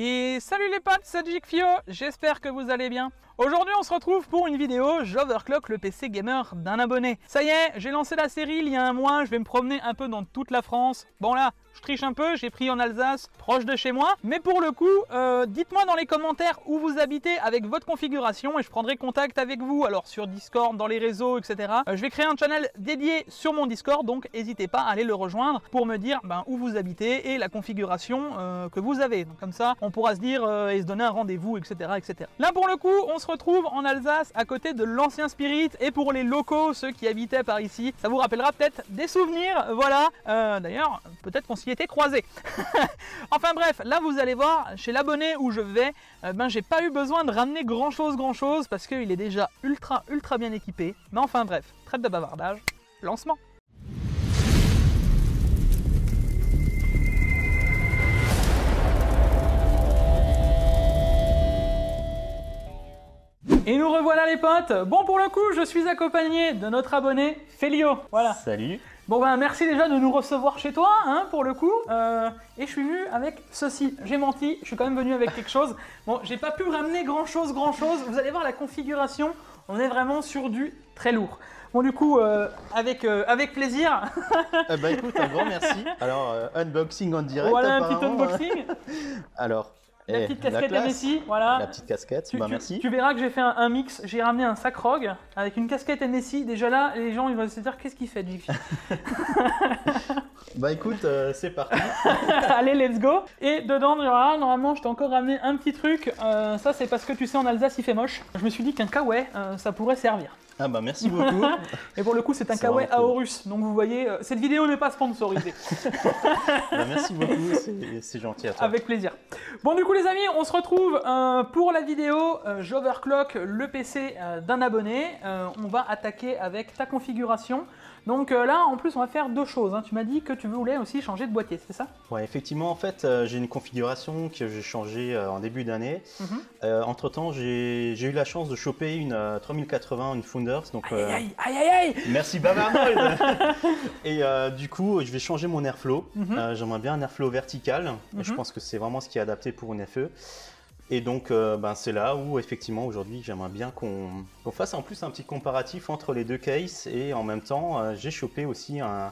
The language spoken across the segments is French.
Et salut les potes, c'est Jikfio, j'espère que vous allez bien. Aujourd'hui on se retrouve pour une vidéo, j'overclock le PC gamer d'un abonné. Ça y est, j'ai lancé la série il y a un mois, je vais me promener un peu dans toute la France. Bon là, je triche un peu, j'ai pris en Alsace, proche de chez moi. Mais pour le coup, dites-moi dans les commentaires où vous habitez avec votre configuration et je prendrai contact avec vous. Alors sur Discord, dans les réseaux, etc. Je vais créer un channel dédié sur mon Discord, donc n'hésitez pas à aller le rejoindre pour me dire où vous habitez et la configuration que vous avez. Donc, comme ça, on pourra se dire et se donner un rendez-vous, etc., etc. Là pour le coup, on se retrouve en Alsace à côté de l'ancien Spirit et pour les locaux, ceux qui habitaient par ici, ça vous rappellera peut-être des souvenirs, voilà. D'ailleurs, peut-être qu'on s'y était croisés. Enfin bref, là vous allez voir, chez l'abonné où je vais, j'ai pas eu besoin de ramener grand chose parce qu'il est déjà ultra bien équipé. Mais enfin bref, trêve de bavardage, lancement. Et nous revoilà les potes. Bon, pour le coup, je suis accompagné de notre abonné Félio. Voilà. Salut. Bon merci déjà de nous recevoir chez toi, hein, pour le coup. Et je suis venu avec ceci. J'ai menti, je suis quand même venu avec quelque chose. Bon, j'ai pas pu ramener grand chose. Vous allez voir la configuration, on est vraiment sur du très lourd. Bon du coup, avec plaisir. Bah écoute, un grand merci. Alors, unboxing en direct. Voilà un petit unboxing. Alors, la petite casquette MSI, voilà. La petite casquette, merci. Tu verras que j'ai fait un mix, j'ai ramené un sac Rogue avec une casquette MSI. Déjà là, les gens ils vont se dire qu'est-ce qu'il fait, Jik. Bah écoute, c'est parti. Allez, let's go. Et dedans, normalement, je t'ai encore ramené un petit truc. Ça, c'est parce que tu sais, en Alsace, il fait moche. Je me suis dit qu'un kawaii, ça pourrait servir. Ah bah merci beaucoup. Et pour le coup, c'est un kawaii Aorus. Donc vous voyez, cette vidéo n'est pas sponsorisée. Bah, merci beaucoup, c'est gentil à toi. Avec plaisir. Bon du coup les amis, on se retrouve pour la vidéo. J'overclock le PC d'un abonné. On va attaquer avec ta configuration. Donc là, en plus, on va faire deux choses. Hein. Tu m'as dit que tu voulais aussi changer de boîtier, c'est ça? Ouais, effectivement, en fait, j'ai une configuration que j'ai changée en début d'année. Entre-temps, j'ai eu la chance de choper une 3080, une Founders. Donc, aïe. Merci Bavarnold. Et du coup, je vais changer mon airflow. J'aimerais bien un airflow vertical. Et je pense que c'est vraiment ce qui est adapté pour une FE. Et donc, c'est là où, effectivement, aujourd'hui, j'aimerais bien qu'on fasse en plus un petit comparatif entre les deux cases. Et en même temps, j'ai chopé aussi un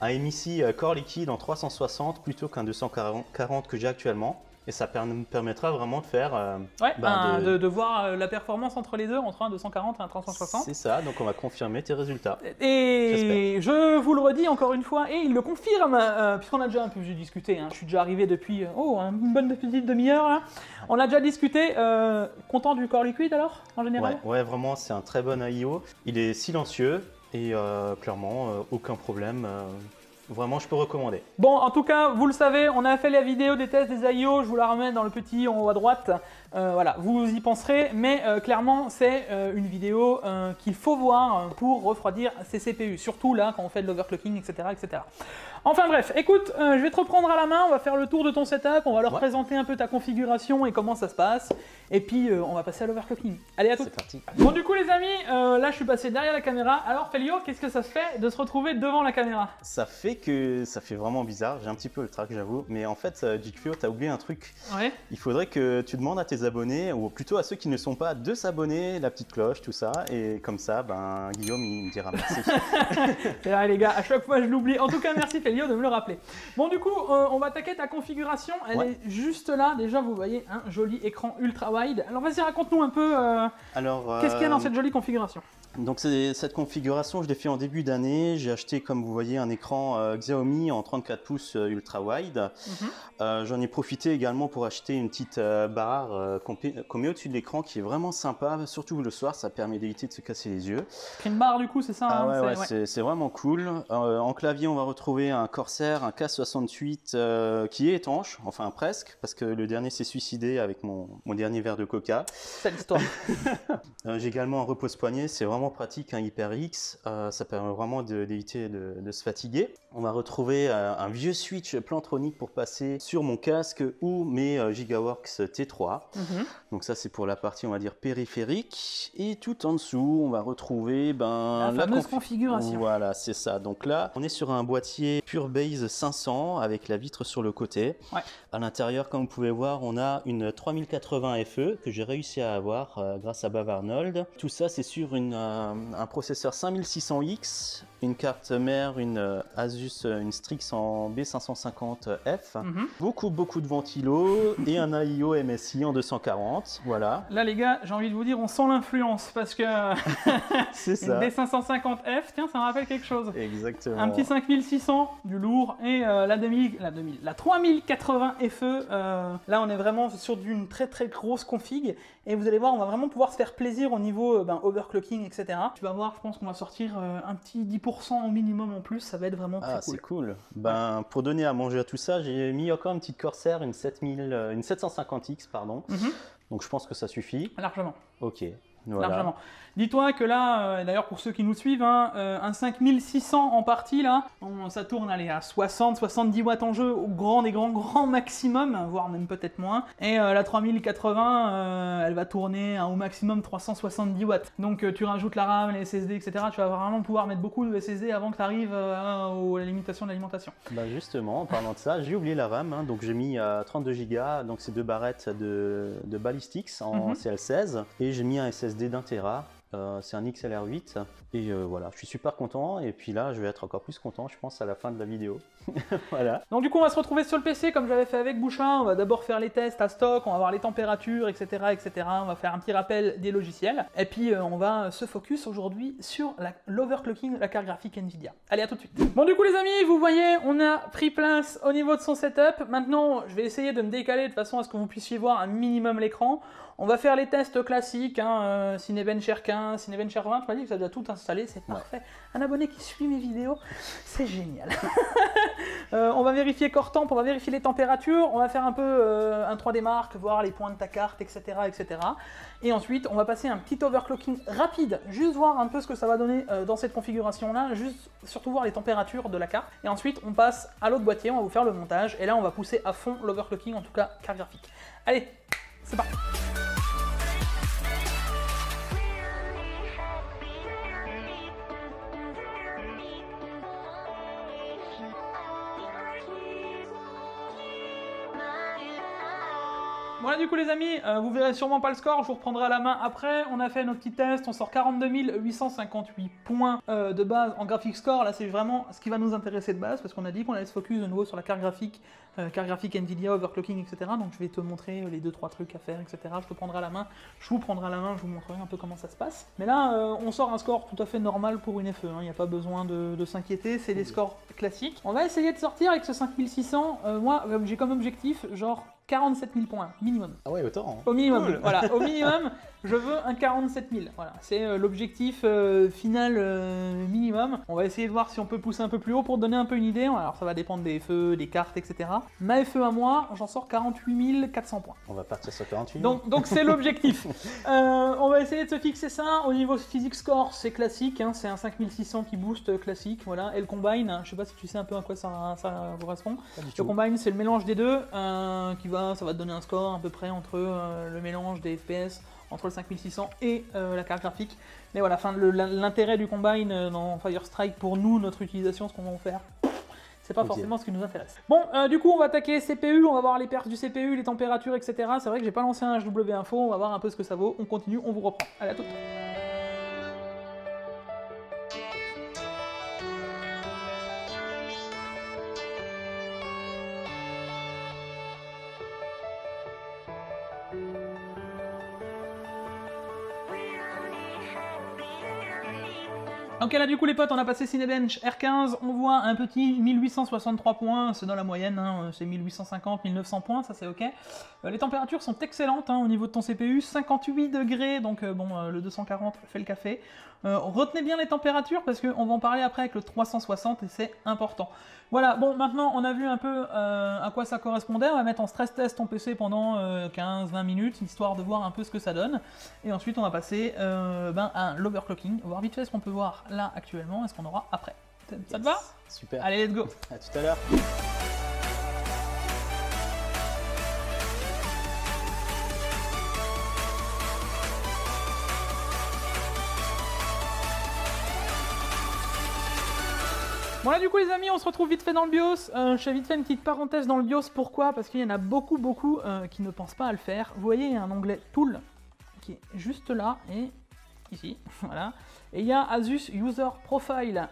MSI Core Liquide en 360 plutôt qu'un 240 que j'ai actuellement. Et ça permettra vraiment de faire... de voir la performance entre les deux, entre un 240 et un 360. C'est ça, donc on va confirmer tes résultats. Et je vous le redis encore une fois, et il le confirme, puisqu'on a déjà un peu discuté, hein, je suis déjà arrivé depuis une bonne petite demi-heure. On a déjà discuté, content du Core Liquide alors, en général? Ouais, vraiment, c'est un très bon AIO. Il est silencieux et clairement, aucun problème. Vraiment, je peux recommander. Bon, en tout cas, vous le savez, on a fait la vidéo des tests des AIO, je vous la remets dans le petit en haut à droite. Voilà, vous y penserez, mais clairement, c'est une vidéo qu'il faut voir pour refroidir ses CPU, surtout là, quand on fait de l'overclocking, etc., etc. Enfin bref, écoute, je vais te reprendre à la main, on va faire le tour de ton setup, on va leur présenter un peu ta configuration et comment ça se passe, et puis on va passer à l'overclocking. Allez, à tout. C'est parti. Bon, du coup, les amis, là, je suis passé derrière la caméra. Alors, Félio, qu'est-ce que ça se fait de se retrouver devant la caméra? Ça fait vraiment bizarre, j'ai un petit peu le trac, j'avoue, mais en fait, Jikfio, t'as oublié un truc. Ouais. Il faudrait que tu demandes à tes abonnés, ou plutôt à ceux qui ne sont pas, de s'abonner, la petite cloche, tout ça, et comme ça, Guillaume, il me dira merci. C'est vrai, les gars, à chaque fois, je l'oublie. En tout cas, merci Félio de me le rappeler. Bon, du coup, on va attaquer ta configuration. Elle est juste là. Déjà, vous voyez un joli écran ultra wide. Alors, vas-y, raconte-nous un peu qu'est-ce qu'il y a dans cette jolie configuration. Donc cette configuration, je l'ai fait en début d'année. J'ai acheté, comme vous voyez, un écran Xiaomi en 34 pouces ultra wide. J'en ai profité également pour acheter une petite barre qu'on met au-dessus de l'écran qui est vraiment sympa, surtout le soir, ça permet d'éviter de se casser les yeux. Une barre du coup, c'est ça? Ah c'est vraiment cool. En clavier, on va retrouver un Corsair, un K68 qui est étanche, enfin presque, parce que le dernier s'est suicidé avec mon dernier verre de coca. C'est l'histoire. J'ai également un repose-poignet, c'est vraiment vraiment pratique, un HyperX, ça permet vraiment d'éviter de se fatiguer. On va retrouver un vieux switch Plantronic pour passer sur mon casque ou mes Gigaworks T3. Donc ça c'est pour la partie on va dire périphérique. Et tout en dessous on va retrouver la fameuse configuration. Voilà, c'est ça. Donc là on est sur un boîtier PureBase 500 avec la vitre sur le côté. À l'intérieur, comme vous pouvez voir, on a une 3080 FE que j'ai réussi à avoir grâce à Bavarnold. Tout ça c'est sur un processeur 5600X, une carte mère, une Asus, une Strix en B550F, beaucoup de ventilo et un AIO MSI en 240, voilà. Là les gars, j'ai envie de vous dire, on sent l'influence parce que c'est ça. Une B550F, tiens, ça me rappelle quelque chose. Exactement. Un petit 5600, du lourd, et la 3080 FE, là on est vraiment sur d'une très grosse config, et vous allez voir, on va vraiment pouvoir se faire plaisir au niveau overclocking, etc. Tu vas voir, je pense qu'on va sortir un petit 10% au minimum en plus, ça va être vraiment très cool. C'est cool. Pour donner à manger à tout ça, j'ai mis encore une petite Corsair, une 750X, pardon. Donc je pense que ça suffit. Largement. Ok. Voilà. Largement. Dis-toi que là, d'ailleurs pour ceux qui nous suivent, un 5600 en partie, là, ça tourne allez, à 60-70 watts en jeu au grand des grands maximum, voire même peut-être moins. Et la 3080, elle va tourner au maximum 370 watts. Donc tu rajoutes la RAM, les SSD, etc. Tu vas vraiment pouvoir mettre beaucoup de SSD avant que tu arrives à la limitation de l'alimentation. Justement, en parlant de ça, j'ai oublié la RAM, donc j'ai mis 32 Go, donc c'est 2 barrettes de Ballistics en CL16, et j'ai mis un SSD d'1 Tera. C'est un XLR8 et voilà, je suis super content et puis là je vais être encore plus content je pense à la fin de la vidéo. Voilà. Donc du coup on va se retrouver sur le PC comme j'avais fait avec Boucha, on va d'abord faire les tests à stock, on va voir les températures etc, on va faire un petit rappel des logiciels et puis on va se focus aujourd'hui sur l'overclocking, la carte graphique Nvidia. Allez, à tout de suite. Bon du coup les amis, vous voyez on a pris place au niveau de son setup. Maintenant je vais essayer de me décaler de façon à ce que vous puissiez voir un minimum l'écran. On va faire les tests classiques, Cinebench 15, Cinebench 20, tu m'as dit que ça doit tout installer, c'est parfait. Un abonné qui suit mes vidéos, c'est génial. On va vérifier core temp, on va vérifier les températures, on va faire un peu un 3D Mark, voir les points de ta carte, etc., etc. Et ensuite, on va passer un petit overclocking rapide, juste voir un peu ce que ça va donner dans cette configuration-là, juste surtout voir les températures de la carte. Et ensuite, on passe à l'autre boîtier, on va vous faire le montage, et là, on va pousser à fond l'overclocking, en tout cas, carte graphique. Allez, c'est parti. Voilà du coup les amis, vous verrez sûrement pas le score, je vous reprendrai à la main après. On a fait nos petits tests, on sort 42 858 points de base en graphic score. Là c'est vraiment ce qui va nous intéresser de base parce qu'on a dit qu'on allait se focus de nouveau sur la carte graphique Nvidia, overclocking, etc. Donc je vais te montrer les 2-3 trucs à faire, etc. Je te prendrai à la main, je vous prendrai à la main, je vous montrerai un peu comment ça se passe. Mais là on sort un score tout à fait normal pour une FE, il n'y a pas besoin de s'inquiéter, c'est des scores classiques. On va essayer de sortir avec ce 5600, moi j'ai comme objectif genre 47 000 points, minimum. Ah ouais, autant. Au minimum, cool. Voilà, au minimum, je veux un 47 000. Voilà, c'est l'objectif final minimum. On va essayer de voir si on peut pousser un peu plus haut pour donner un peu une idée. Alors ça va dépendre des FE, des cartes, etc. Ma FE à moi, j'en sors 48 400 points. On va partir sur 48 000. Donc c'est l'objectif. On va essayer de se fixer ça. Au niveau physique score, c'est classique, hein, c'est un 5600 qui booste classique. Voilà. Et le combine, je sais pas si tu sais un peu à quoi ça correspond. Le combine, c'est le mélange des deux ça va te donner un score à peu près entre le mélange des FPS entre le 5600 et la carte graphique. Mais voilà, l'intérêt du combine dans Firestrike pour nous, notre utilisation, ce qu'on va en faire, c'est pas forcément ce qui nous intéresse. Bon, du coup, on va attaquer CPU, on va voir les perfs du CPU, les températures, etc. C'est vrai que j'ai pas lancé un HW info, on va voir un peu ce que ça vaut. On continue, on vous reprend. Allez, à tout de suite. Ok, là du coup les potes, on a passé Cinebench R15, on voit un petit 1863 points, c'est dans la moyenne, hein, c'est 1850, 1900 points, ça c'est ok. Les températures sont excellentes hein, au niveau de ton CPU, 58 degrés, donc bon, le 240 fait le café. Retenez bien les températures parce qu'on va en parler après avec le 360 et c'est important. Voilà, bon maintenant on a vu un peu à quoi ça correspondait, on va mettre en stress test ton PC pendant 15-20 minutes, histoire de voir un peu ce que ça donne. Et ensuite on va passer à l'overclocking, voir vite fait ce qu'on peut voir là actuellement et ce qu'on aura après. Ça te va? Super. Allez, let's go. À tout à l'heure. Bon là du coup les amis, on se retrouve vite fait dans le BIOS. Je fais vite fait une petite parenthèse dans le BIOS, pourquoi? Parce qu'il y en a beaucoup qui ne pensent pas à le faire. Vous voyez, il y a un onglet Tool qui est juste là et ici, voilà. Et il y a Asus User Profile,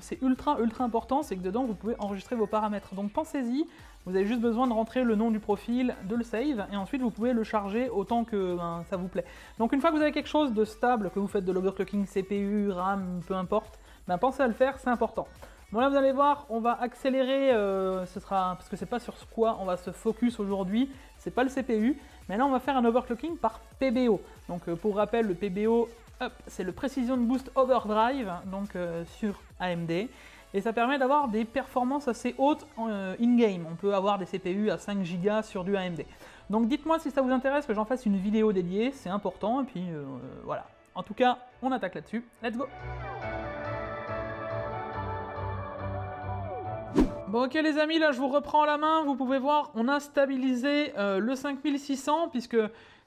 c'est ultra important, c'est que dedans vous pouvez enregistrer vos paramètres. Donc pensez-y, vous avez juste besoin de rentrer le nom du profil, de le save, et ensuite vous pouvez le charger autant que ça vous plaît. Donc une fois que vous avez quelque chose de stable, que vous faites de l'overclocking CPU, RAM, peu importe, pensez à le faire, c'est important. Bon là vous allez voir, on va accélérer, parce que c'est pas sur quoi on va se focus aujourd'hui, c'est pas le CPU, mais là on va faire un overclocking par PBO. Donc pour rappel, le PBO, c'est le Precision Boost Overdrive, donc sur AMD, et ça permet d'avoir des performances assez hautes in-game. On peut avoir des CPU à 5 Go sur du AMD. Donc dites-moi si ça vous intéresse que j'en fasse une vidéo dédiée, c'est important, et puis voilà. En tout cas, on attaque là-dessus, let's go! Bon ok les amis, là je vous reprends à la main, vous pouvez voir, on a stabilisé le 5600 puisque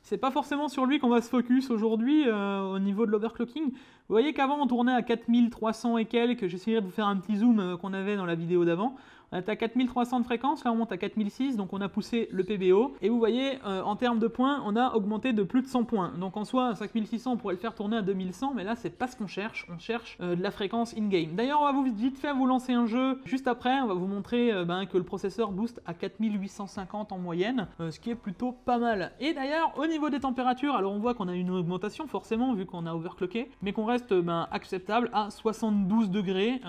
c'est pas forcément sur lui qu'on va se focus aujourd'hui au niveau de l'overclocking. Vous voyez qu'avant on tournait à 4300 et quelques, j'essayerai de vous faire un petit zoom qu'on avait dans la vidéo d'avant. On est à 4300 de fréquence, là on monte à 4006, donc on a poussé le PBO. Et vous voyez, en termes de points, on a augmenté de plus de 100 points. Donc en soi, 5600, on pourrait le faire tourner à 2100, mais là c'est pas ce qu'on cherche, on cherche de la fréquence in-game. D'ailleurs, on va vite fait vous lancer un jeu. Juste après, on va vous montrer que le processeur booste à 4850 en moyenne, ce qui est plutôt pas mal. Et d'ailleurs, au niveau des températures, alors on voit qu'on a une augmentation forcément, vu qu'on a overclocké, mais qu'on reste acceptable à 72 degrés,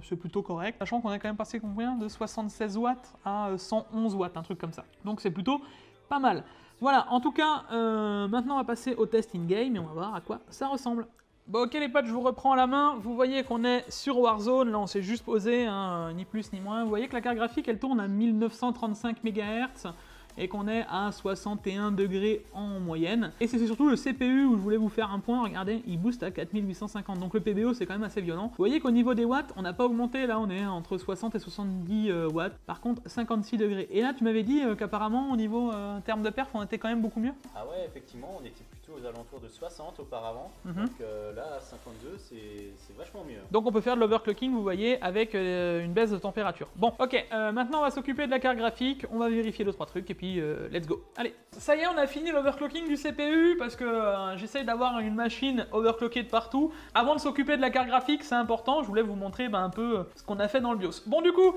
c'est plutôt correct, sachant qu'on a quand même passé combien de 76 watts à 111 watts, un truc comme ça. Donc c'est plutôt pas mal. Voilà, en tout cas, maintenant on va passer au test in-game et on va voir à quoi ça ressemble. Bon ok les potes, je vous reprends à la main. Vous voyez qu'on est sur Warzone, là on s'est juste posé, hein, ni plus ni moins. Vous voyez que la carte graphique elle tourne à 1935 MHz. Et qu'on est à 61 degrés en moyenne. Et c'est surtout le CPU où je voulais vous faire un point, regardez, il booste à 4850, donc le PBO c'est quand même assez violent. Vous voyez qu'au niveau des watts, on n'a pas augmenté, là on est entre 60 et 70 watts, par contre 56 degrés. Et là tu m'avais dit qu'apparemment au niveau terme de perf, on était quand même beaucoup mieux. Ah ouais, effectivement, on était plutôt aux alentours de 60 auparavant, donc là à 52 c'est vachement mieux. Donc on peut faire de l'overclocking, vous voyez, avec une baisse de température. Bon, ok, maintenant on va s'occuper de la carte graphique, on va vérifier 2-3 trucs et puis let's go. Allez, ça y est, on a fini l'overclocking du CPU parce que j'essaye d'avoir une machine overclockée de partout. Avant de s'occuper de la carte graphique, c'est important, je voulais vous montrer un peu ce qu'on a fait dans le BIOS. Bon du coup,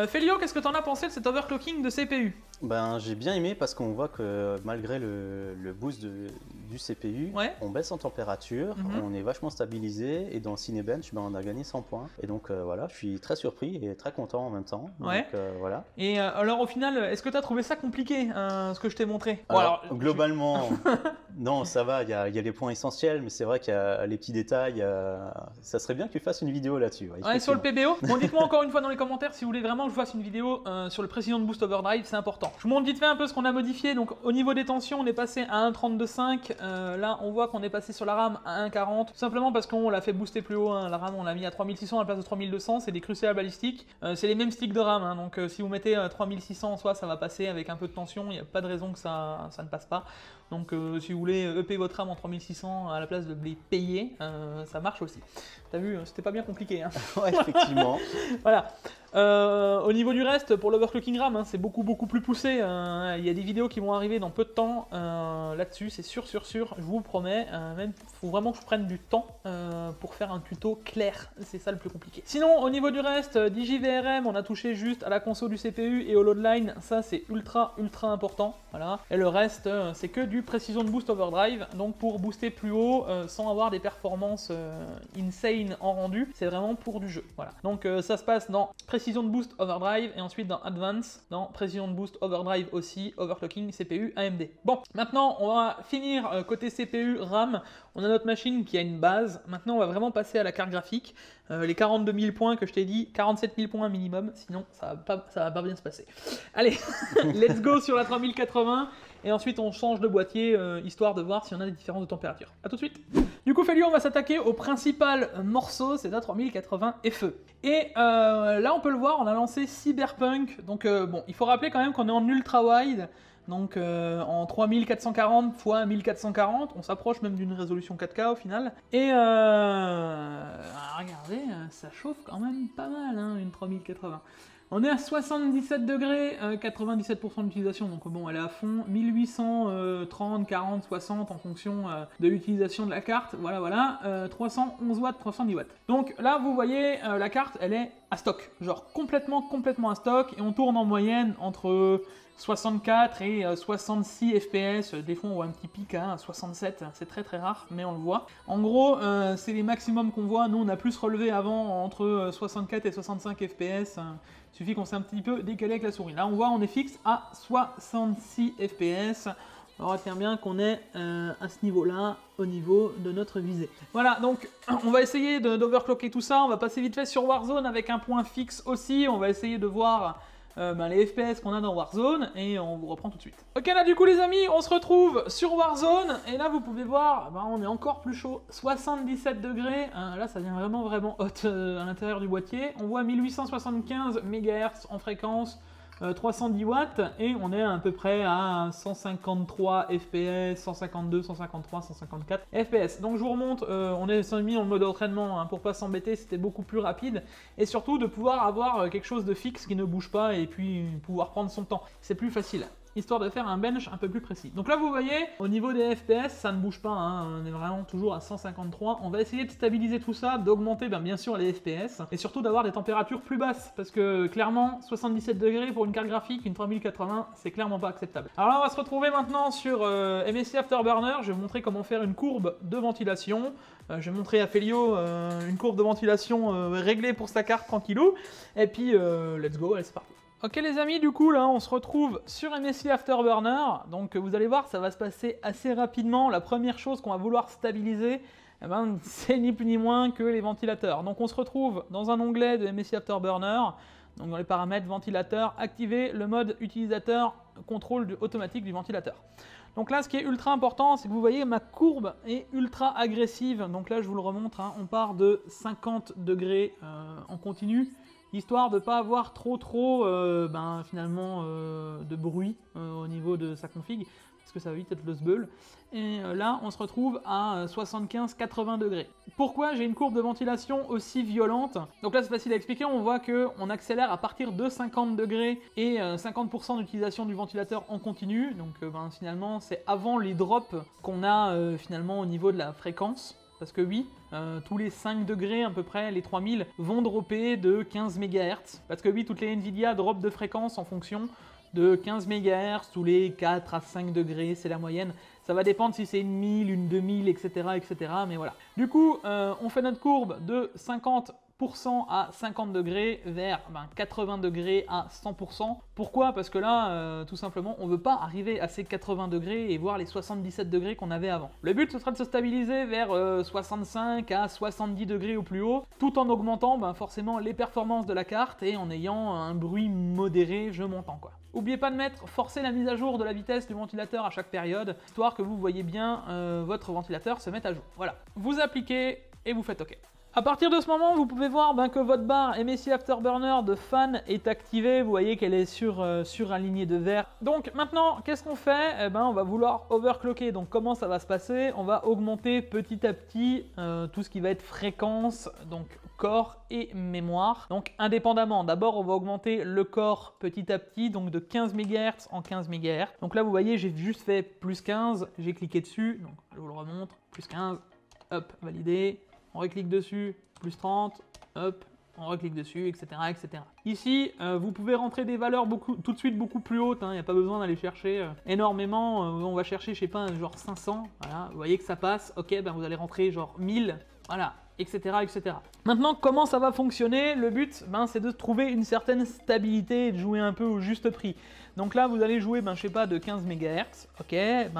Félio, qu'est-ce que t'en as pensé de cet overclocking de CPU? J'ai bien aimé parce qu'on voit que malgré le boost du CPU, on baisse en température, on est vachement stabilisé et dans Cinebench, on a gagné 100 points. Et donc voilà, je suis très surpris et très content en même temps. Donc, voilà. Et alors au final, est-ce que tu as trouvé ça compliqué, ce que je t'ai montré? Alors, globalement, non, ça va, il y a les points essentiels, mais c'est vrai qu'il y a les petits détails. Ça serait bien que tu fasses une vidéo là-dessus. Ouais, sur le PBO. Bon, dites-moi encore une fois dans les commentaires si vous voulez vraiment que je fasse une vidéo sur le Precision Boost Overdrive, c'est important. Je vous montre vite fait un peu ce qu'on a modifié. Donc au niveau des tensions, on est passé à 1.32.5. Là, on voit qu'on est passé sur la RAM à 1.40. Tout simplement parce qu'on l'a fait booster plus haut. La RAM, on l'a mis à 3600 à la place de 3200. C'est des Crucial balistiques. C'est les mêmes sticks de RAM. Donc si vous mettez 3600 en soi, ça va passer avec un peu de tension. Il n'y a pas de raison que ça ne passe pas. Donc si vous voulez EP votre RAM en 3600 à la place de les payer, ça marche aussi. T'as vu, c'était pas bien compliqué. Hein. Ouais, effectivement. Voilà. Au niveau du reste, pour l'overclocking RAM, hein, c'est beaucoup plus poussé. Il y a des vidéos qui vont arriver dans peu de temps là-dessus, c'est sûr, je vous promets. Même, faut vraiment que je prenne du temps pour faire un tuto clair, c'est ça le plus compliqué. Sinon, au niveau du reste, DigiVRM, on a touché juste à la console du CPU et au loadline, ça c'est ultra important. Voilà. Et le reste, c'est que du Precision Boost Overdrive, donc pour booster plus haut sans avoir des performances insane en rendu, c'est vraiment pour du jeu. Voilà. Donc ça se passe dans Precision Boost Overdrive et ensuite dans Advance, dans Precision Boost Overdrive aussi, Overclocking CPU AMD. Bon, maintenant on va finir côté CPU RAM. On a notre machine qui a une base. Maintenant on va vraiment passer à la carte graphique. Les 42 000 points que je t'ai dit, 47 000 points minimum, sinon ça va pas bien se passer. Allez, let's go sur la 3080. Et ensuite on change de boîtier, histoire de voir si on a des différences de température. A tout de suite. Du coup Félio, on va s'attaquer au principal morceau, c'est la 3080 FE. Et là on peut le voir, on a lancé Cyberpunk. Donc bon, il faut rappeler quand même qu'on est en ultra wide. Donc en 3440 x 1440, on s'approche même d'une résolution 4K au final. Et regardez, ça chauffe quand même pas mal, hein, une 3080. On est à 77 degrés, 97% d'utilisation, donc bon, elle est à fond, 1830, 40, 60 en fonction de l'utilisation de la carte, voilà, 311 watts, 310 watts. Donc là, vous voyez, la carte, elle est à stock, genre complètement à stock, et on tourne en moyenne entre 64 et 66 FPS, des fois on voit un petit pic à 67, c'est très rare, mais on le voit. En gros, c'est les maximums qu'on voit, nous on a plus relevé avant entre 64 et 65 FPS, il suffit qu'on s'est un petit peu décalé avec la souris. Là on voit, on est fixe à 66 FPS, on retient bien qu'on est à ce niveau-là, au niveau de notre visée. Voilà, donc on va essayer d'overclocker tout ça, on va passer vite fait sur Warzone avec un point fixe aussi, on va essayer de voir les FPS qu'on a dans Warzone et on vous reprend tout de suite. Ok, là du coup les amis, on se retrouve sur Warzone et là vous pouvez voir, on est encore plus chaud, 77 degrés, là ça devient vraiment hot à l'intérieur du boîtier. On voit 1875 MHz en fréquence, 310 watts et on est à peu près à 153 FPS, 152, 153, 154 FPS. Donc je vous remonte, on est mis en mode entraînement hein, pour pas s'embêter, c'était beaucoup plus rapide et surtout de pouvoir avoir quelque chose de fixe qui ne bouge pas et puis pouvoir prendre son temps. C'est plus facile, histoire de faire un bench un peu plus précis. Donc là vous voyez, au niveau des FPS, ça ne bouge pas, hein, on est vraiment toujours à 153. On va essayer de stabiliser tout ça, d'augmenter bien sûr les FPS, et surtout d'avoir des températures plus basses, parce que clairement, 77 degrés pour une carte graphique, une 3080, c'est clairement pas acceptable. Alors là on va se retrouver maintenant sur MSI Afterburner, je vais vous montrer comment faire une courbe de ventilation. Je vais montrer à Félio une courbe de ventilation réglée pour sa carte tranquillou, et puis let's go, allez c'est parti. Ok les amis, du coup là on se retrouve sur MSI Afterburner, donc vous allez voir ça va se passer assez rapidement. La première chose qu'on va vouloir stabiliser, c'est ni plus ni moins que les ventilateurs. Donc on se retrouve dans un onglet de MSI Afterburner, donc dans les paramètres ventilateur, activer le mode utilisateur contrôle automatique du ventilateur. Donc là ce qui est ultra important, c'est que vous voyez ma courbe est ultra agressive, donc là je vous le remontre, hein, on part de 50 degrés en continu, histoire de ne pas avoir trop finalement de bruit au niveau de sa config, parce que ça va vite être le sbeul. Et là, on se retrouve à 75-80 degrés. Pourquoi j'ai une courbe de ventilation aussi violente? Donc là, c'est facile à expliquer, on voit qu'on accélère à partir de 50 degrés et 50% d'utilisation du ventilateur en continu. Donc finalement, c'est avant les drops qu'on a finalement au niveau de la fréquence. Parce que oui, tous les 5 degrés à peu près, les 3000 vont dropper de 15 MHz. Parce que oui, toutes les Nvidia drop de fréquence en fonction de 15 MHz, tous les 4 à 5 degrés, c'est la moyenne. Ça va dépendre si c'est une 1000, une 2000, etc. mais voilà. Du coup, on fait notre courbe de 50% à 50 degrés vers 80 degrés à 100%. Pourquoi? Parce que là, tout simplement, on ne veut pas arriver à ces 80 degrés et voir les 77 degrés qu'on avait avant. Le but, ce serait de se stabiliser vers 65 à 70 degrés au plus haut, tout en augmentant forcément les performances de la carte et en ayant un bruit modéré, je m'entends quoi. N'oubliez pas de forcer la mise à jour de la vitesse du ventilateur à chaque période, histoire que vous voyez bien votre ventilateur se mettre à jour. Voilà, vous appliquez et vous faites OK. À partir de ce moment, vous pouvez voir que votre barre MSI Afterburner de fan est activée. Vous voyez qu'elle est suralignée de vert. Donc maintenant, qu'est-ce qu'on fait? Eh ben, on va vouloir overclocker. Donc comment ça va se passer? On va augmenter petit à petit tout ce qui va être fréquence, donc corps et mémoire. Donc indépendamment, d'abord on va augmenter le corps petit à petit, donc de 15 MHz en 15 MHz. Donc là vous voyez, j'ai juste fait plus 15, j'ai cliqué dessus, donc je vous le remontre, plus 15, hop, validé. On reclique dessus, plus 30, hop, on reclique dessus, etc. etc. Ici, vous pouvez rentrer des valeurs tout de suite beaucoup plus hautes, il n'y a pas besoin d'aller chercher énormément, on va chercher, je sais pas, genre 500, voilà, vous voyez que ça passe, ok, ben vous allez rentrer genre 1000, voilà, etc. etc. Maintenant, comment ça va fonctionner? Le but, c'est de trouver une certaine stabilité et de jouer un peu au juste prix. Donc là, vous allez jouer, je sais pas, de 15 MHz, ok,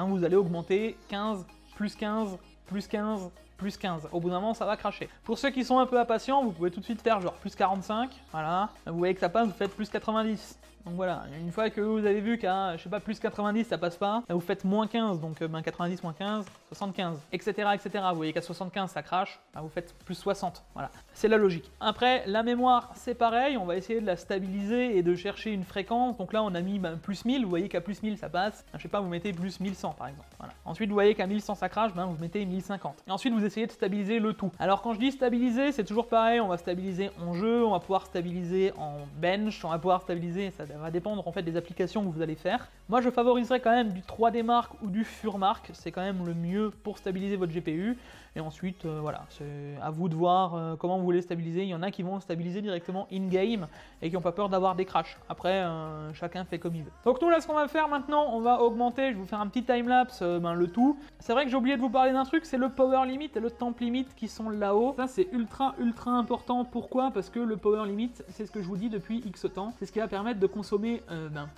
vous allez augmenter 15, plus 15, plus 15, plus 15. Au bout d'un moment, ça va cracher. Pour ceux qui sont un peu impatients, vous pouvez tout de suite faire genre plus 45. Voilà. Vous voyez que ça passe, vous faites plus 90. Donc voilà, une fois que vous avez vu qu'à, je sais pas, plus 90, ça passe pas, vous faites moins 15, donc 90 moins 15, 75, etc. etc. Vous voyez qu'à 75, ça crache, vous faites plus 60. Voilà, c'est la logique. Après, la mémoire, c'est pareil, on va essayer de la stabiliser et de chercher une fréquence. Donc là, on a mis plus 1000, vous voyez qu'à plus 1000, ça passe. Je sais pas, vous mettez plus 1100 par exemple. Voilà. Ensuite, vous voyez qu'à 1100, ça crache, vous mettez 1050. Et ensuite, vous essayez de stabiliser le tout. Alors quand je dis stabiliser, c'est toujours pareil, on va stabiliser en jeu, on va pouvoir stabiliser en bench, on va pouvoir stabiliser, ça va dépendre en fait des applications que vous allez faire. Moi je favoriserais quand même du 3D Mark ou du Furmark, c'est quand même le mieux pour stabiliser votre GPU. Et ensuite, voilà, c'est à vous de voir comment vous voulez stabiliser. Il y en a qui vont stabiliser directement in-game et qui n'ont pas peur d'avoir des crashs. Après, chacun fait comme il veut. Donc nous là, ce qu'on va faire maintenant, on va augmenter, je vais vous faire un petit timelapse, le tout. C'est vrai que j'ai oublié de vous parler d'un truc, c'est le power limit et le temp limit qui sont là-haut. Ça c'est ultra important. Pourquoi? Parce que le power limit, c'est ce que je vous dis depuis X temps, c'est ce qui va permettre de consommer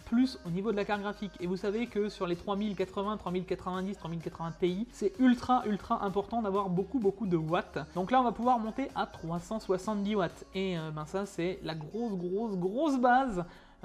plus au niveau de la carte graphique. Et vous savez que sur les 3080, 3090, 3080 Ti, c'est ultra important d'avoir beaucoup de watts. Donc là on va pouvoir monter à 370 watts et ça c'est la grosse base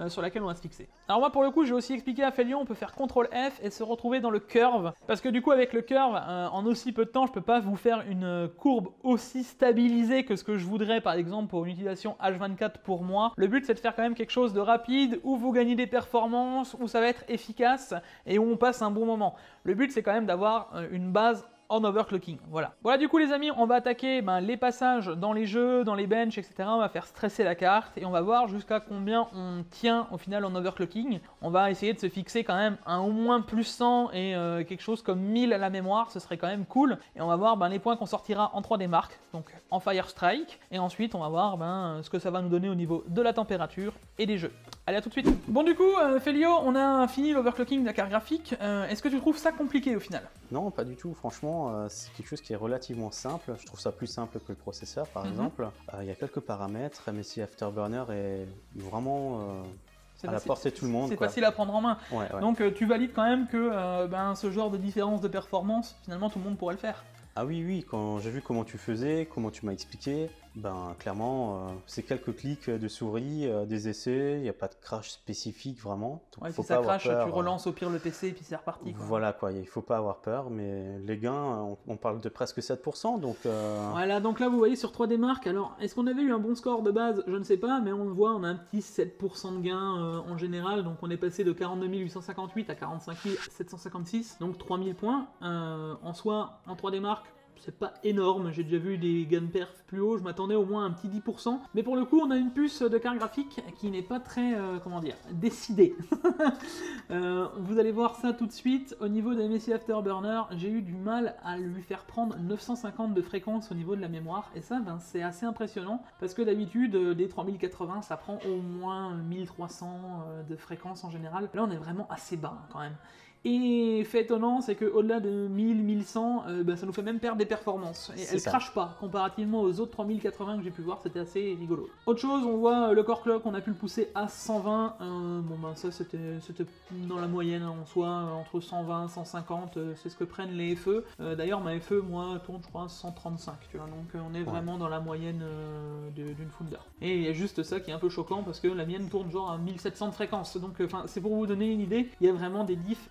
sur laquelle on va se fixer. Alors moi pour le coup j'ai aussi expliqué à Félion, on peut faire CTRL F et se retrouver dans le curve, parce que du coup avec le curve, en aussi peu de temps je peux pas vous faire une courbe aussi stabilisée que ce que je voudrais par exemple pour une utilisation H24 pour moi. Le but c'est de faire quand même quelque chose de rapide, où vous gagnez des performances, où ça va être efficace et où on passe un bon moment. Le but c'est quand même d'avoir une base en overclocking, voilà. Voilà du coup les amis, on va attaquer les passages dans les jeux, dans les benches, etc. On va faire stresser la carte et on va voir jusqu'à combien on tient au final en overclocking. On va essayer de se fixer quand même un au moins plus 100 et quelque chose comme 1000 à la mémoire, ce serait quand même cool. Et on va voir les points qu'on sortira en 3D Mark, donc en Fire Strike. Et ensuite on va voir ce que ça va nous donner au niveau de la température et des jeux. Allez, à tout de suite. Bon du coup, Félio, on a fini l'overclocking de la carte graphique. Est-ce que tu trouves ça compliqué au final? Non, pas du tout. Franchement, c'est quelque chose qui est relativement simple. Je trouve ça plus simple que le processeur, par exemple. Il y a quelques paramètres. MSI Afterburner est vraiment à la portée de tout le monde. C'est facile à prendre en main. Ouais. Donc tu valides quand même que ce genre de différence de performance, finalement tout le monde pourrait le faire. Ah oui, quand j'ai vu comment tu faisais, comment tu m'as expliqué, clairement, c'est quelques clics de souris, des essais, il n'y a pas de crash spécifique vraiment. Donc, si ça crache, tu relances au pire le PC et puis c'est reparti. Voilà quoi, il ne faut pas avoir peur, mais les gains, on parle de presque 7%, donc... Voilà, donc là vous voyez sur 3D Mark, alors est-ce qu'on avait eu un bon score de base? Je ne sais pas, mais on le voit, on a un petit 7% de gain en général, donc on est passé de 42 858 à 45 756, donc 3000 points. En soi, en 3D Mark, c'est pas énorme, j'ai déjà vu des gains perf plus hauts, je m'attendais au moins à un petit 10%, mais pour le coup on a une puce de carte graphique qui n'est pas très, décidée. Vous allez voir ça tout de suite. Au niveau de MSI Afterburner, j'ai eu du mal à lui faire prendre 950 de fréquence au niveau de la mémoire, et ça c'est assez impressionnant, parce que d'habitude des 3080 ça prend au moins 1300 de fréquence en général. Là on est vraiment assez bas quand même. Et fait étonnant, c'est qu'au-delà de 1000, 1100, ça nous fait même perdre des performances. Et elle crache pas, comparativement aux autres 3080 que j'ai pu voir, c'était assez rigolo. Autre chose, on voit le core clock, on a pu le pousser à 120. Ça c'était dans la moyenne en soi, entre 120 150, c'est ce que prennent les FE. D'ailleurs, ma FE, moi, tourne, je crois, à 135, tu vois, donc on est vraiment dans la moyenne d'une Founder. Et il y a juste ça qui est un peu choquant, parce que la mienne tourne genre à 1700 de fréquence. Donc, c'est pour vous donner une idée, il y a vraiment des diffs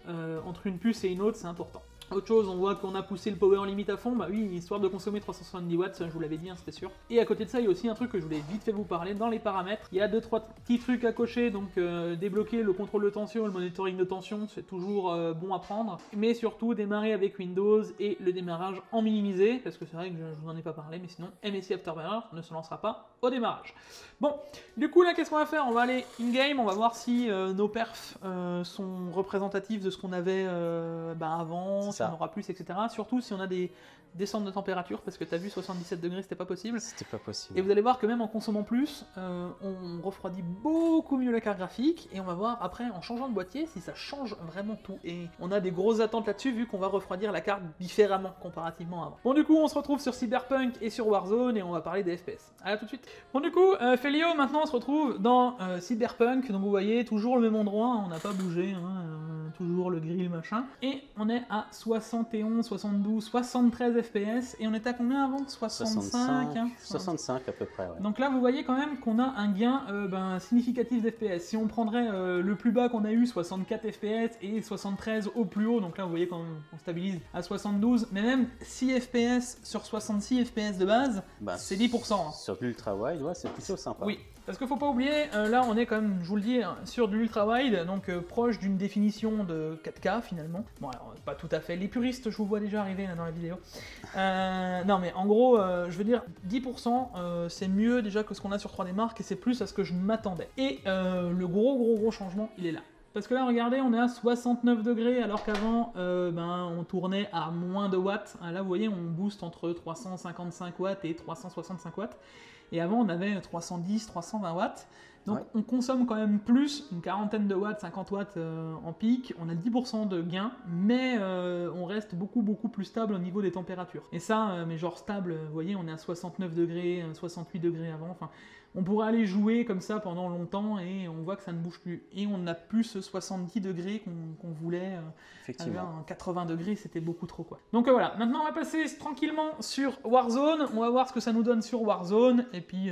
entre une puce et une autre, c'est important. Autre chose, on voit qu'on a poussé le power limit à fond, bah oui, histoire de consommer 370 watts, je vous l'avais dit, hein, c'était sûr. Et à côté de ça, il y a aussi un truc que je voulais vite fait vous parler, dans les paramètres, il y a 2-3 petits trucs à cocher, donc débloquer le contrôle de tension, le monitoring de tension, c'est toujours bon à prendre, mais surtout démarrer avec Windows et le démarrage en minimisé, parce que c'est vrai que je vous en ai pas parlé, mais sinon MSI Afterburner ne se lancera pas au démarrage. Bon, du coup là, qu'est-ce qu'on va faire? On va aller in-game, on va voir si nos perfs sont représentatifs de ce qu'on avait avant, si on aura plus, etc. Surtout si on a des descentes de température, parce que tu as vu 77 degrés, c'était pas possible. C'était pas possible. Et vous allez voir que même en consommant plus, on refroidit beaucoup mieux la carte graphique, et on va voir après, en changeant de boîtier, si ça change vraiment tout. Et on a des grosses attentes là-dessus, vu qu'on va refroidir la carte différemment, comparativement à avant. Bon, du coup, on se retrouve sur Cyberpunk et sur Warzone, et on va parler des FPS. Allez, à tout de suite. Bon, du coup, Felio, maintenant, on se retrouve dans Cyberpunk, donc vous voyez, toujours le même endroit, on n'a pas bougé, toujours le grill, machin. Et on est à 71, 72, 73 FPS, et on était à combien avant? 65 hein 65 à peu près, ouais. Donc là, vous voyez quand même qu'on a un gain significatif d'FPS. Si on prendrait le plus bas qu'on a eu, 64 FPS, et 73 au plus haut, donc là, vous voyez qu'on stabilise à 72, mais même 6 FPS sur 66 FPS de base, c'est 10%. Hein. Sur l'ultra wide, ouais, c'est plutôt sympa. Oui. Parce qu'il faut pas oublier, là on est quand même, je vous le dis, sur de l'ultra wide, donc proche d'une définition de 4K finalement. Bon alors pas tout à fait, les puristes je vous vois déjà arriver là dans la vidéo. Non mais en gros, je veux dire, 10% c'est mieux déjà que ce qu'on a sur 3D Mark et c'est plus à ce que je m'attendais. Et le gros changement il est là. Parce que là, regardez, on est à 69 degrés, alors qu'avant, on tournait à moins de watts. Là, vous voyez, on booste entre 355 watts et 365 watts. Et avant, on avait 310, 320 watts. Donc, on consomme quand même plus, une quarantaine de watts, 50 watts en pic. On a 10% de gain, mais on reste beaucoup plus stable au niveau des températures. Et ça, mais genre stable, vous voyez, on est à 69 degrés, 68 degrés avant. Enfin, on pourrait aller jouer comme ça pendant longtemps et on voit que ça ne bouge plus. Et on n'a plus ce 70 degrés qu'on voulait. Effectivement. 80 degrés, c'était beaucoup trop, quoi. Donc voilà, maintenant on va passer tranquillement sur Warzone. On va voir ce que ça nous donne sur Warzone. Et puis,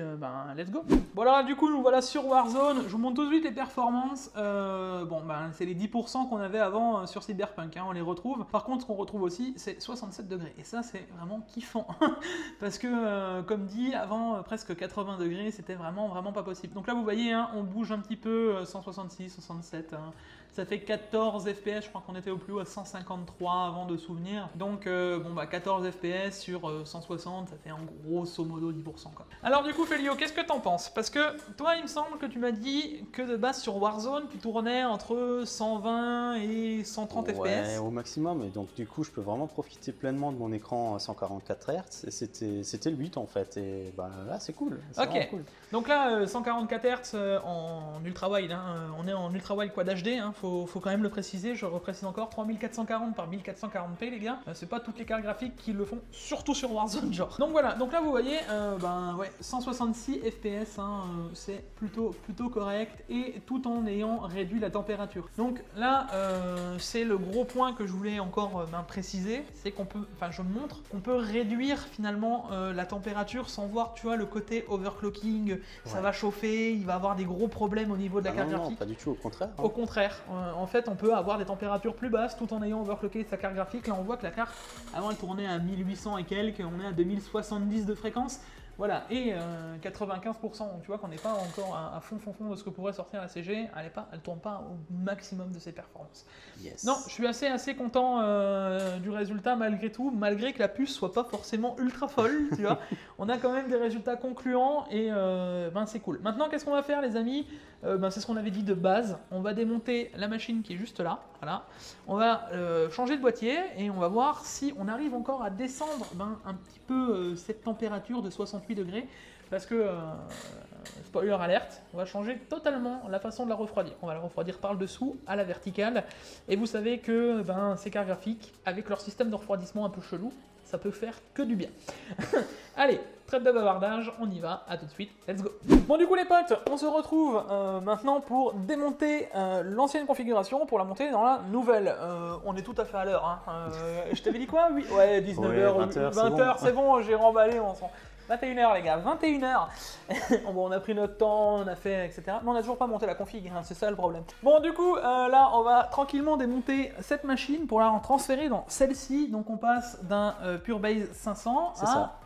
let's go. Voilà, du coup, nous voilà sur Warzone. Je vous montre tout de suite les performances. C'est les 10% qu'on avait avant sur Cyberpunk. Hein, on les retrouve. Par contre, ce qu'on retrouve aussi, c'est 67 degrés. Et ça, c'est vraiment kiffant. Parce que, comme dit, avant, presque 80 degrés, c'était vraiment pas possible. Donc là, vous voyez, hein, on bouge un petit peu, 166, 67. Hein. Ça fait 14 FPS, je crois qu'on était au plus haut à 153 avant de souvenir. Donc 14 FPS sur 160, ça fait en grosso modo 10%. Quoi. Alors du coup Felio, qu'est-ce que t'en penses? Parce que toi il me semble que tu m'as dit que de base sur Warzone, tu tournais entre 120 et 130 FPS. Ouais, au maximum, et donc du coup je peux vraiment profiter pleinement de mon écran à 144 Hz. C'était le 8 en fait, et là c'est cool. Ok, cool. Donc là 144 Hz en ultra wide, hein, on est en ultra wide quad HD, hein, faut quand même le préciser, je le reprécise encore, 3440 par 1440p les gars, c'est pas toutes les cartes graphiques qui le font, surtout sur Warzone genre. Donc voilà, donc là vous voyez, 166 FPS, hein, c'est plutôt correct, et tout en ayant réduit la température. Donc là, c'est le gros point que je voulais encore préciser, c'est qu'on peut, je montre qu'on peut réduire finalement la température sans voir, tu vois, le côté overclocking, ça va chauffer, il va avoir des gros problèmes au niveau de la carte graphique. Non, pas du tout, au contraire. Hein. Au contraire, en fait, on peut avoir des températures plus basses tout en ayant overclocké sa carte graphique. Là, on voit que la carte, avant, elle tournait à 1800 et quelques, on est à 2070 de fréquence. Voilà, et 95%, tu vois qu'on n'est pas encore à fond de ce que pourrait sortir la CG, elle tourne pas au maximum de ses performances. Yes. Non, je suis assez content du résultat malgré tout, malgré que la puce soit pas forcément ultra folle, tu vois. On a quand même des résultats concluants et c'est cool. Maintenant, qu'est-ce qu'on va faire les amis? C'est ce qu'on avait dit de base, on va démonter la machine qui est juste là, voilà. On va changer de boîtier et on va voir si on arrive encore à descendre un petit peu cette température de 68 degrés, parce que, spoiler alerte, on va changer totalement la façon de la refroidir. On va la refroidir par le dessous, à la verticale, et vous savez que ces cartes graphiques, avec leur système de refroidissement un peu chelou, ça peut faire que du bien. Allez, trêve de bavardage, on y va, à tout de suite, let's go. Bon du coup les potes, on se retrouve maintenant pour démonter l'ancienne configuration pour la monter dans la nouvelle. On est tout à fait à l'heure, hein. Je t'avais dit quoi? Oui, ouais, 19h, 20h, c'est bon, j'ai remballé, 21h les gars, 21h. Bon, on a pris notre temps, on a fait, etc. Mais on n'a toujours pas monté la config, hein, c'est ça le problème. Bon, du coup, là, on va tranquillement démonter cette machine pour la en transférer dans celle-ci. Donc, on passe d'un Purebase 500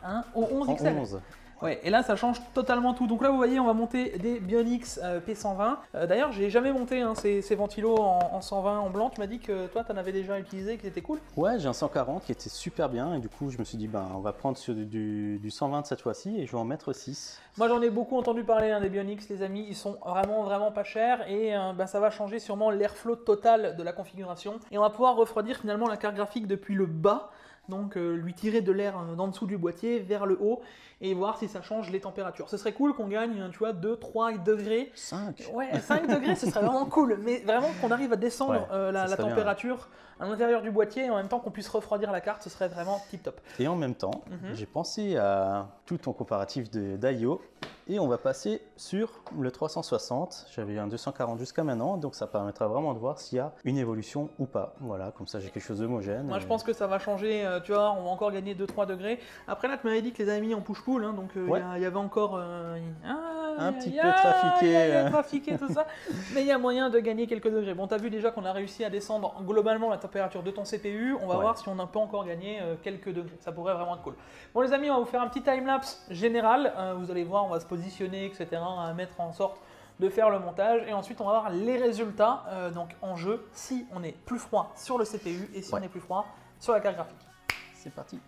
à au 11 XL. 11. Ouais, et là ça change totalement tout. Donc là vous voyez on va monter des Bionix P120. D'ailleurs j'ai jamais monté hein, ces ventilos en 120 en blanc. Tu m'as dit que toi t'en avais déjà utilisé, que c'était cool. Ouais, j'ai un 140 qui était super bien et du coup je me suis dit ben on va prendre sur du 120 cette fois-ci et je vais en mettre 6. Moi j'en ai beaucoup entendu parler hein, des Bionix les amis, ils sont vraiment pas chers et ça va changer sûrement l'airflow total de la configuration. Et on va pouvoir refroidir finalement la carte graphique depuis le bas. Donc lui tirer de l'air d'en dessous du boîtier vers le haut et voir si ça change les températures. Ce serait cool qu'on gagne, tu vois, 2-3 degrés. 5. Ouais, 5 degrés, ce serait vraiment cool. Mais vraiment qu'on arrive à descendre la température à l'intérieur du boîtier et en même temps qu'on puisse refroidir la carte, ce serait vraiment tip top. Et en même temps, j'ai pensé à tout ton comparatif d'IO et on va passer sur le 360. J'avais un 240 jusqu'à maintenant, donc ça permettra vraiment de voir s'il y a une évolution ou pas. Voilà, comme ça j'ai quelque chose d'homogène. Moi je pense que ça va changer, tu vois, on va encore gagner 2-3 degrés. Après là tu m'avais dit que les amis en push-pull, hein, donc il y avait encore un petit peu trafiqué. Trafiqué tout ça, mais il y a moyen de gagner quelques degrés. Bon, tu as vu déjà qu'on a réussi à descendre globalement la température de ton CPU, on va voir si on peut encore gagner quelques degrés, ça pourrait vraiment être cool. Bon les amis, on va vous faire un petit timelapse général, vous allez voir, on va se positionner, etc., à mettre en sorte de faire le montage et ensuite on va voir les résultats donc en jeu si on est plus froid sur le CPU et si on est plus froid sur la carte graphique. C'est parti.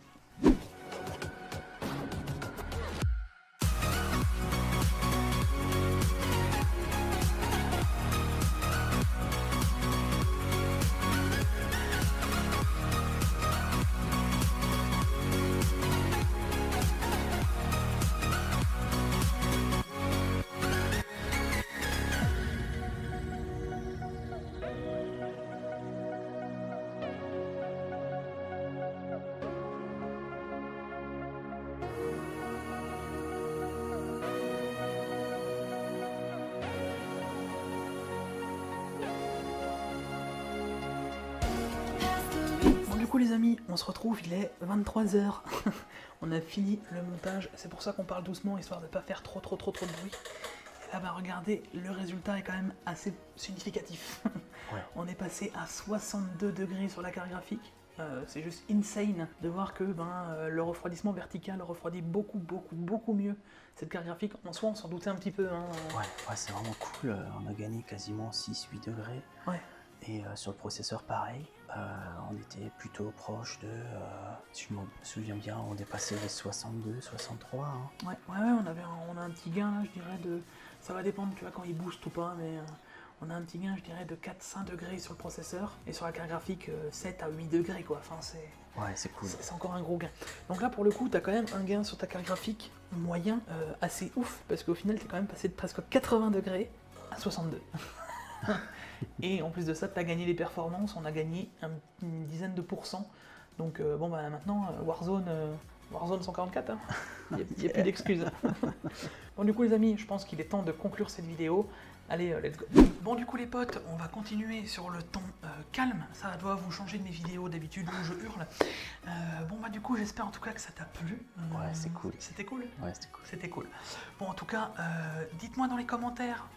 Du coup les amis, on se retrouve, il est 23h. On a fini le montage, c'est pour ça qu'on parle doucement, histoire de ne pas faire trop de bruit. Et là, bah regardez, le résultat est quand même assez significatif. On est passé à 62 degrés sur la carte graphique. C'est juste insane de voir que le refroidissement vertical refroidit beaucoup mieux cette carte graphique. En soi, on s'en doutait un petit peu. Hein. Ouais, c'est vraiment cool. On a gagné quasiment 6-8 degrés. Ouais. Et sur le processeur, pareil. On était plutôt proche de, si je me souviens bien, on dépassait les 62, 63. Hein. Ouais, on a un petit gain là, je dirais, de... Ça va dépendre, tu vois, quand il booste ou pas, mais on a un petit gain, je dirais, de 4-5 degrés sur le processeur. Et sur la carte graphique, 7 à 8 degrés, quoi. Enfin, c'est... Ouais, c'est cool. C'est encore un gros gain. Donc là, pour le coup, tu as quand même un gain sur ta carte graphique moyen assez ouf, parce qu'au final, tu es quand même passé de presque 80 degrés à 62. Et en plus de ça, tu as gagné les performances, on a gagné une dizaine de pourcents. Donc maintenant, Warzone 144, hein. Il n'y a plus d'excuses. Bon du coup les amis, je pense qu'il est temps de conclure cette vidéo. Allez, let's go. Bon du coup les potes, on va continuer sur le ton calme. Ça doit vous changer de mes vidéos d'habitude où je hurle. Du coup j'espère en tout cas que ça t'a plu. Ouais, c'est cool. C'était cool. Ouais, c'était cool. C'était cool. Bon en tout cas, dites-moi dans les commentaires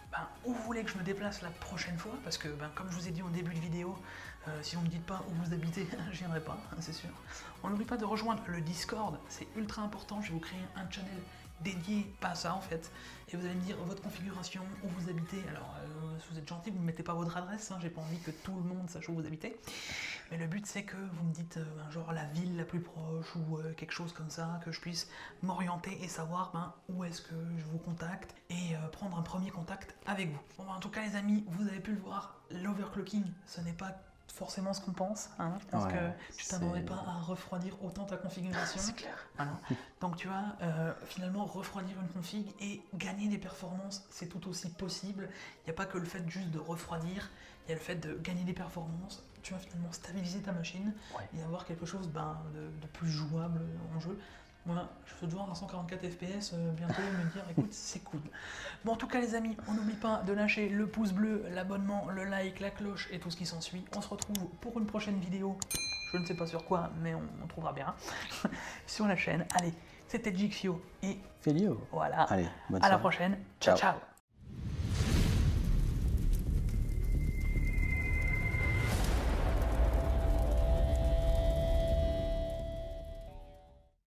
où vous voulez que je me déplace la prochaine fois. Parce que comme je vous ai dit au début de vidéo, si vous ne me dites pas où vous habitez, je viendrai pas, c'est sûr. On n'oublie pas de rejoindre le Discord, c'est ultra important. Je vais vous créer un channel dédié à ça en fait, et vous allez me dire votre configuration, où vous habitez. Alors si vous êtes gentil, vous ne mettez pas votre adresse, hein, j'ai pas envie que tout le monde sache où vous habitez, mais le but c'est que vous me dites genre la ville la plus proche ou quelque chose comme ça, que je puisse m'orienter et savoir où est-ce que je vous contacte et prendre un premier contact avec vous. Bon en tout cas les amis, vous avez pu le voir, l'overclocking ce n'est pas forcément ce qu'on pense, hein. Je pense que tu t'attendais pas à refroidir autant ta configuration. C'est clair. Voilà. Donc tu vois, finalement refroidir une config et gagner des performances, c'est tout aussi possible. Il n'y a pas que le fait juste de refroidir, il y a le fait de gagner des performances. Tu vas finalement stabiliser ta machine et avoir quelque chose de plus jouable en jeu. Voilà, je peux te voir à 144 fps bientôt me dire écoute c'est cool. Bon en tout cas les amis, on n'oublie pas de lâcher le pouce bleu, l'abonnement, le like, la cloche et tout ce qui s'ensuit. On se retrouve pour une prochaine vidéo, je ne sais pas sur quoi mais on trouvera bien sur la chaîne. Allez, c'était Jigfio et Félio. voilà. Allez, bonne à la soirée. prochaine. Ciao, Ciao. ciao.